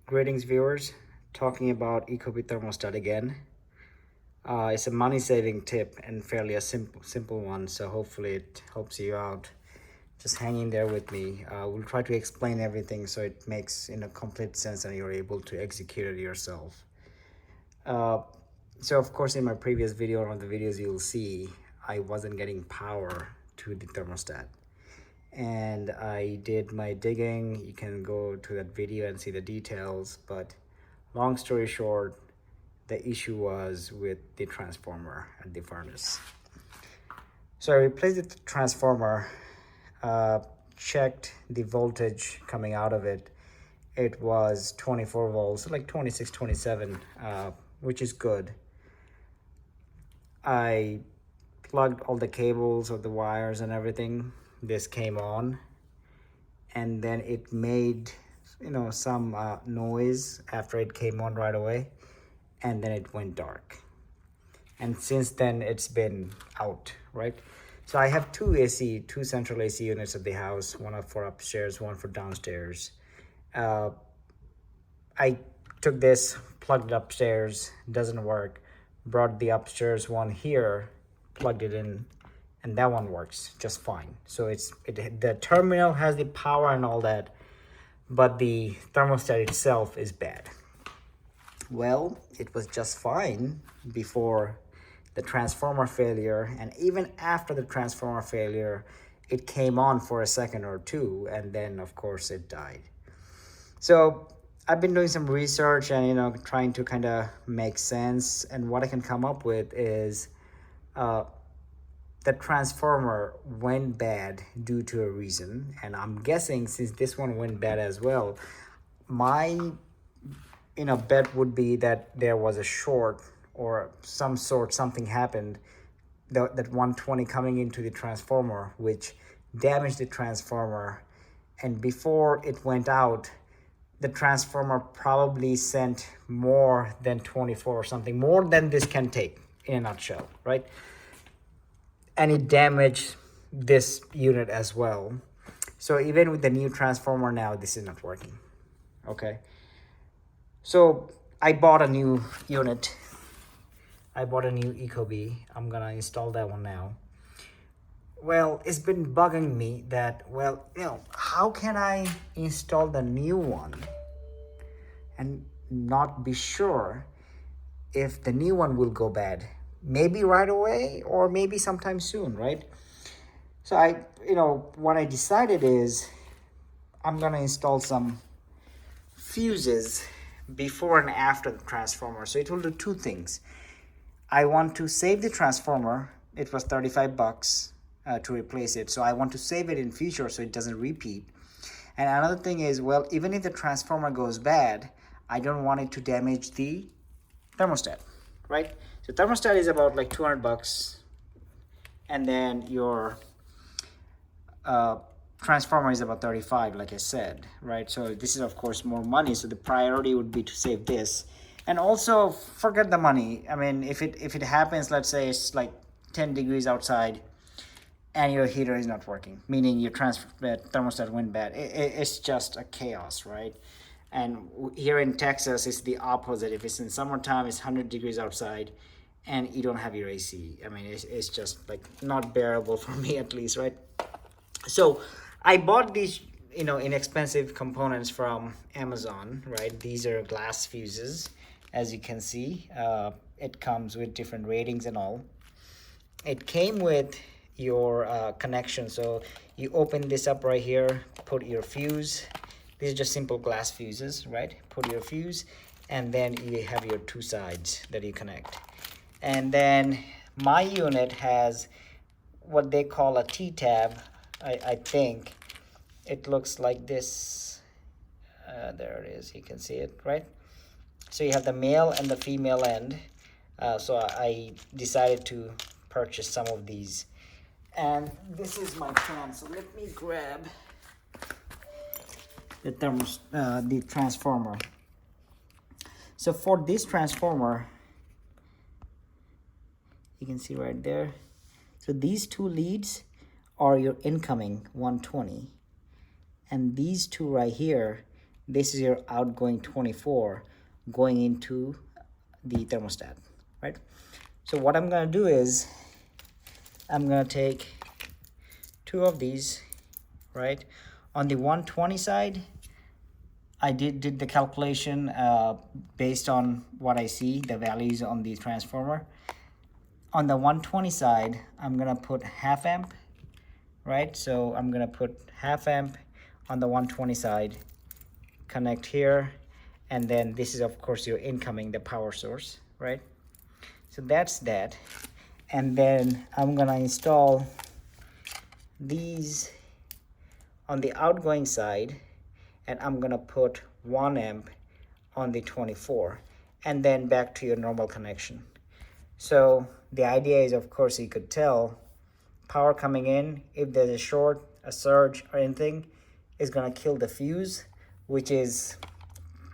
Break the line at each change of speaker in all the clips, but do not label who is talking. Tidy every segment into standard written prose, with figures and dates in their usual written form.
Greetings, viewers. Talking about Ecobee thermostat again. It's a money-saving tip and fairly a simple one, so hopefully it helps you out. Just hang in there with me. We'll try to explain everything so it makes complete sense and you're able to execute it yourself. Uh, so of course, in my previous video, one of the videos you'll see, I wasn't getting power to the thermostat. And I did my digging. You can go to that video and see the details, but long story short, the issue was with the transformer at the furnace. So I replaced the transformer, uh, checked the voltage coming out of it. It was 24 volts, like 26, 27, which is good. I plugged all the cables of the wires and everything. This came on, and then it made some noise after it came on right away, and then it went dark, and since then it's been out, right? So I have two central AC units at the house, one for upstairs, one for downstairs. I took this, plugged it upstairs, doesn't work, brought the upstairs one here, plugged it in, and that one works just fine. So the terminal has the power and all that, but the thermostat itself is bad. Well, it was just fine before the transformer failure, and even after the transformer failure, it came on for a second or two, and then of course it died. So I've been doing some research and trying to kind of make sense, and what I can come up with is the transformer went bad due to a reason, and I'm guessing since this one went bad as well, my bet would be that there was a short or something happened, that 120 coming into the transformer, which damaged the transformer, and before it went out, the transformer probably sent more than 24 or something, more than this can take in a nutshell, right? And it damaged this unit as well. So even with the new transformer now, this is not working. Okay. So I bought a new unit. I bought a new Ecobee. I'm gonna install that one now. Well, it's been bugging me that, how can I install the new one and not be sure if the new one will go bad? Maybe right away or maybe sometime soon, right? So what I decided is I'm gonna install some fuses before and after the transformer. So it will do two things. I want to save the transformer. It was 35 bucks to replace it. So I want to save it in future so it doesn't repeat. And another thing is, even if the transformer goes bad, I don't want it to damage the thermostat, right? So thermostat is about like 200 bucks. And then your transformer is about 35, like I said, right? So this is of course more money. So the priority would be to save this. And also forget the money. I mean, if it happens, let's say it's like 10 degrees outside and your heater is not working, meaning your thermostat went bad. It's just a chaos, right? And here in Texas, it's the opposite. If it's in summertime, it's 100 degrees outside and you don't have your AC. I mean, it's just like not bearable for me at least, right? So I bought these inexpensive components from Amazon, right? These are glass fuses, as you can see. It comes with different ratings and all. It came with your connection, so you open this up right here, put your fuse. These are just simple glass fuses, right? Put your fuse, and then you have your two sides that you connect. And then my unit has what they call a T-tab. I think it looks like this. There it is, you can see it, right? So you have the male and the female end. So I decided to purchase some of these, and this is my plan. So let me grab the transformer. So for this transformer, you can see right there, so these two leads are your incoming 120, and these two right here this is your outgoing 24 going into the thermostat, right? So what I'm gonna do is I'm gonna take two of these, right? On the 120 side, I did the calculation based on what I see, the values on the transformer. On the 120 side, I'm gonna put half amp, right? So I'm gonna put half amp on the 120 side, connect here, and then this is of course your incoming, the power source, right? So that's that. And then I'm gonna install these on the outgoing side, and I'm gonna put 1 amp on the 24, and then back to your normal connection. So the idea is, of course, you could tell power coming in, if there's a short, a surge, or anything, is gonna kill the fuse, which is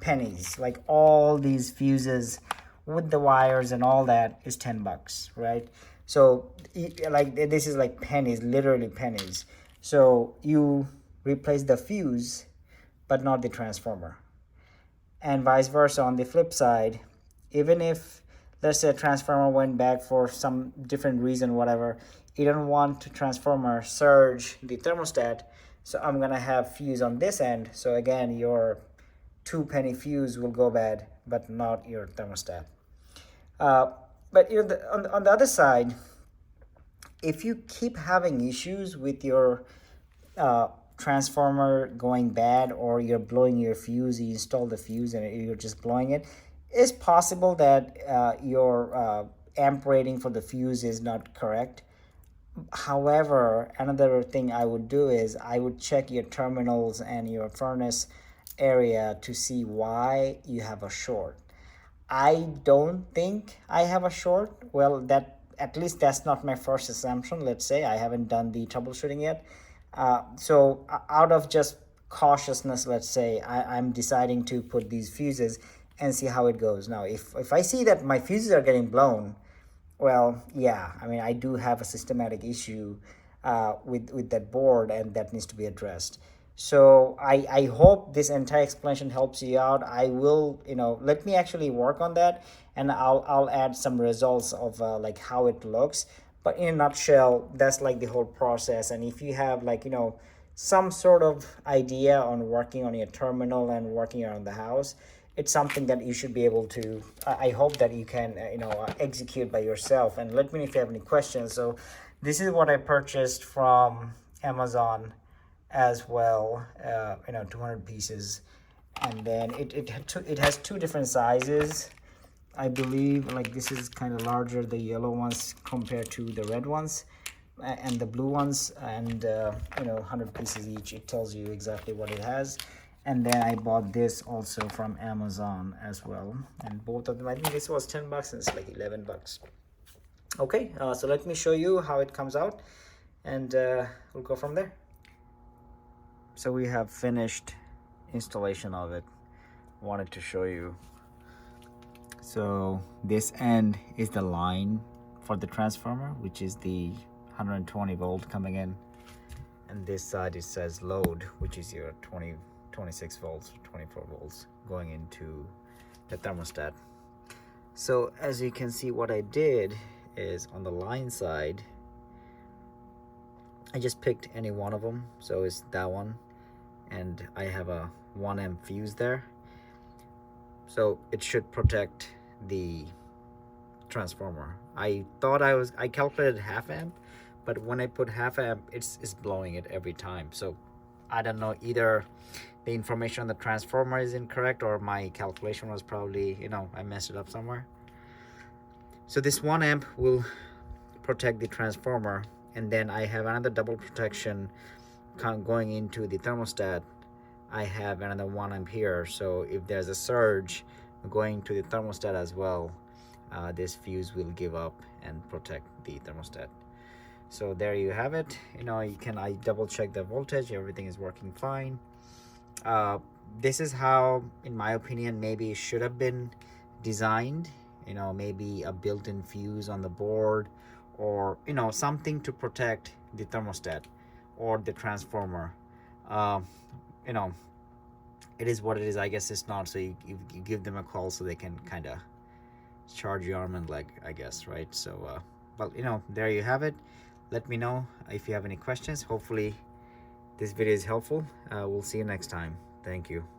pennies. Like all these fuses with the wires and all that is $10, right? So like this is like pennies, literally pennies. So you replace the fuse, but not the transformer. And vice versa on the flip side, even if let's say a transformer went back for some different reason, whatever, you don't want to transformer surge the thermostat, so I'm gonna have fuse on this end. So again, your 2 penny fuse will go bad, but not your thermostat. But you know, on the other side, if you keep having issues with your transformer going bad, or you're blowing your fuse, you install the fuse and you're just blowing it, it's possible that your amp rating for the fuse is not correct. However, another thing I would do is I would check your terminals and your furnace area to see why you have a short. I don't think I have a short. Well, that at least that's not my first assumption. Let's say I haven't done the troubleshooting yet. So out of just cautiousness, let's say I'm deciding to put these fuses and see how it goes. Now, if I see that my fuses are getting blown, well, yeah, I mean, I do have a systematic issue with that board, and that needs to be addressed. So I hope this entire explanation helps you out. I will, let me actually work on that, and I'll add some results of like how it looks. But in a nutshell, that's like the whole process. And if you have like, some sort of idea on working on your terminal and working around the house, it's something that you should be able to, I hope that you can execute by yourself. And let me know if you have any questions. So this is what I purchased from Amazon as well, 200 pieces. And then it has two different sizes, I believe. Like this is kind of larger, the yellow ones compared to the red ones and the blue ones, and 100 pieces each. It tells you exactly what it has. And then I bought this also from Amazon as well, and both of them, I think this was $10 and it's like $11. Okay, so let me show you how it comes out, and we'll go from there. So we have finished installation of it. Wanted to show you. So this end is the line for the transformer, which is the 120 volt coming in, and this side it says load, which is your 26 volts, 24 volts going into the thermostat. So as you can see, what I did is on the line side, I just picked any one of them. So it's that one, and I have a 1 amp fuse there, so it should protect the transformer. I calculated half amp, but when I put half amp, it's blowing it every time. So I don't know, either the information on the transformer is incorrect, or my calculation was probably, I messed it up somewhere. So this 1 amp will protect the transformer, and then I have another double protection going into the thermostat. I have another 1 amp here, so if there's a surge going to the thermostat as well, this fuse will give up and protect the thermostat. So there you have it. I double check the voltage, everything is working fine. This is how, in my opinion, maybe it should have been designed. Maybe a built-in fuse on the board, or something to protect the thermostat or the transformer. it is what it is. I guess it's not. So you give them a call so they can kind of charge your arm and leg, I guess, right? So well, there you have it. Let me know if you have any questions. Hopefully this video is helpful. We'll see you next time. Thank you.